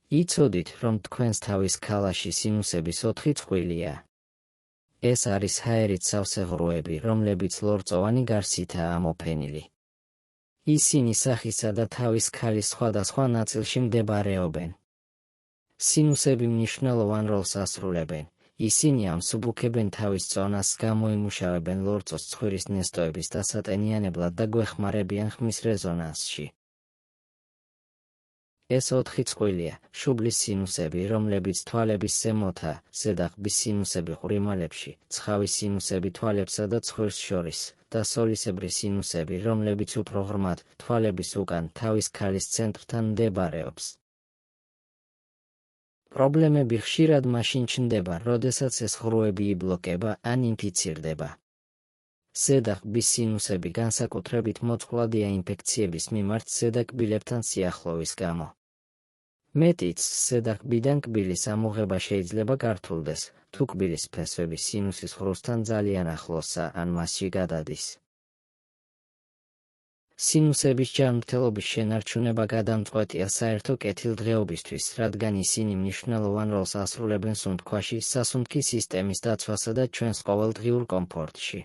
იცოდით, რომ თქვენს თავის ქალაში სინუსების 4 წყვილია. ეს არის ჰაერით სავსე ღრუები, რომლებიც ლორწოვანი გარსითაა ამოფენილი. ისინი სახისა და თავის ქალის სხვადასხვა ნაწილში მდებარეობენ. სინუსები მნიშვნელოვან როლს ასრულებენ. ისინი ამსუბუქებენ თავის წონას, გამოიმუშავებენ ლორწოს ცხვირის ნესტოების დასატენიანებლად და გვეხმარებიან ხმის რეზონანსში. ეს 4 წყვილია: შუბლის სინუსები, რომლებიც თვალების ზემოთა, ზედაღბის სინუსები ყვრიმალებში, ცხავის სინუსები თვალებსა და ცხვირს შორის და სოლისებრი სინუსები, რომლებიც უფრო ღრმად, თვალების უკან, თავის ქალის ცენტრთან მდებარეობს. პრობლემები ხშირად მაშინ ჩნდება, როდესაც ეს ღრუები იბლოკება ან ინფიცირდება. ზედაღბის სინუსები განსაკუთრებით მოწყვლადია ინფექციების მიმართ ზედაკბილებთან სიახლოვის გამო. მეტიც, ზედაღბიდან კბილის ამოღება შეიძლება გართულდეს, თუ კბილის ფესვები სინუსის ღრუსთან ძალიან ახლოსაა ან მასში გადადის. სინუსების ჯანმრთელობის შენარჩუნება გადამწყვეტია საერთო კეთილდღეობისთვის, რადგან ისინი მნიშვნელოვან როლს ასრულებენ სუნთქვაში, სასუნთქი სისტემის დაცვასა და ჩვენს ყოველდღიურ კომფორტში.